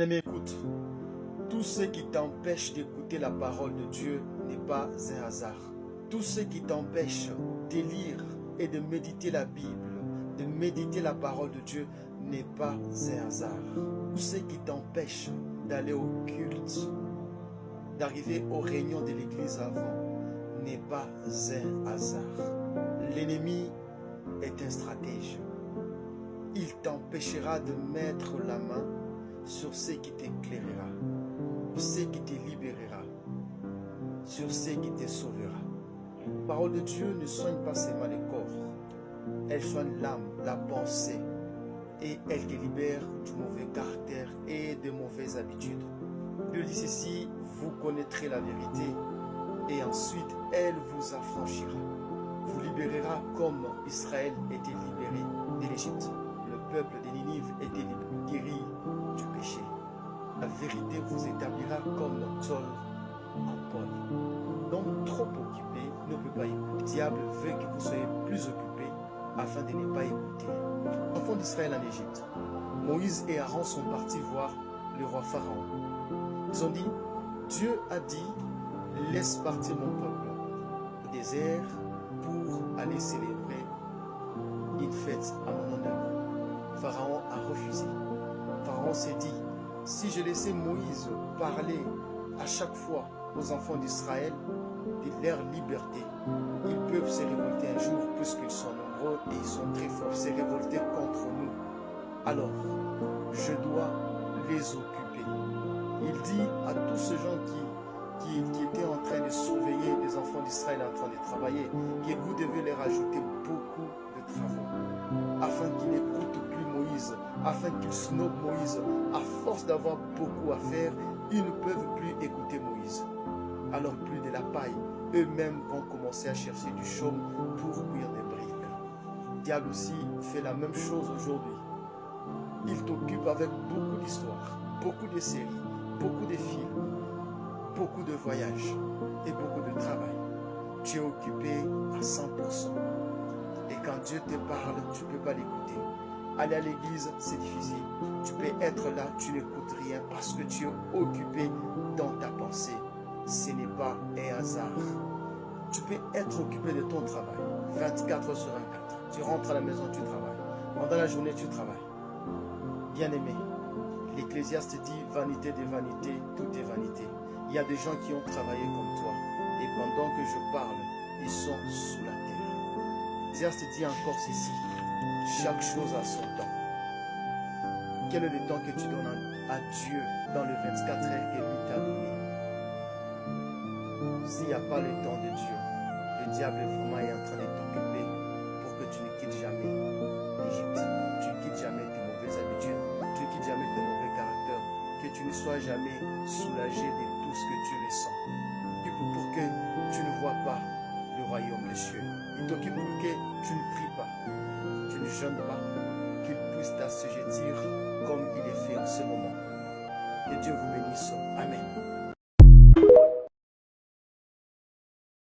Bien-aimé, écoute, tout ce qui t'empêche d'écouter la parole de Dieu n'est pas un hasard. Tout ce qui t'empêche de lire et de méditer la Bible, de méditer la parole de Dieu n'est pas un hasard. Tout ce qui t'empêche d'aller au culte, d'arriver aux réunions de l'église avant, n'est pas un hasard. L'ennemi est un stratège. Il t'empêchera de mettre la main sur ce qui t'éclairera, sur ce qui te libérera, sur ce qui te sauvera. La parole de Dieu ne soigne pas seulement le corps, elle soigne l'âme, la pensée, et elle te libère du mauvais caractère et des mauvaises habitudes. Dieu dit ceci, vous connaîtrez la vérité, et ensuite elle vous affranchira, vous libérera comme Israël était libéré de l'Égypte. Le peuple de Ninive était guéri du péché. La vérité vous établira comme Saul en Paul. Donc, trop occupé ne peut pas écouter. Le diable veut que vous soyez plus occupé afin de ne pas écouter. Enfants d'Israël en Égypte, Moïse et Aaron sont partis voir le roi Pharaon. Ils ont dit, Dieu a dit, laisse partir mon peuple au désert pour aller célébrer une fête à mon honneur. Pharaon a refusé. Pharaon s'est dit, si je laissais Moïse parler à chaque fois aux enfants d'Israël de leur liberté, ils peuvent se révolter un jour puisqu'ils sont nombreux et ils sont très forts, se révolter contre nous. Alors, je dois les occuper. Il dit à tous ces gens qui étaient en train de surveiller les enfants d'Israël en train de travailler, que vous devez leur ajouter beaucoup de travaux, afin qu'ils n'écoutent plus Moïse, afin qu'ils snobent Moïse. À force d'avoir beaucoup à faire, ils ne peuvent plus écouter Moïse. Alors plus de la paille, eux-mêmes vont commencer à chercher du chaume pour cuire des briques. Le diable aussi fait la même chose aujourd'hui. Il t'occupe avec beaucoup d'histoires, beaucoup de séries, beaucoup de films, beaucoup de voyages et beaucoup de travail. Tu es occupé à 100%. Et quand Dieu te parle, tu ne peux pas l'écouter. Aller à l'église, c'est difficile. Tu peux être là, tu n'écoutes rien parce que tu es occupé dans ta pensée. Ce n'est pas un hasard. Tu peux être occupé de ton travail, 24 heures sur 24. Tu rentres à la maison, tu travailles. Pendant la journée, tu travailles. Bien-aimé, l'Ecclésiaste dit vanité des vanités, tout est vanité. Il y a des gens qui ont travaillé comme toi. Et pendant que je parle, ils sont sous la terre. L'Ecclésiaste dit encore ceci. Chaque chose a son temps. Quel est le temps que tu donnes à Dieu dans les 24 heures que lui t'a donné? S'il n'y a pas le temps de Dieu, le diable vraiment est en train de t'occuper pour que tu ne quittes jamais l'Égypte. Tu ne quittes jamais tes mauvaises habitudes. Tu ne quittes jamais tes mauvais caractères. Que tu ne sois jamais soulagé de tout ce que tu ressens. Pour que tu ne vois pas le royaume des cieux. Il t'occupe pour que tu ne pries pas. Tu ne jeûnes pas, qu'il puisse t'assujettir comme il est fait en ce moment. Que Dieu vous bénisse. Amen.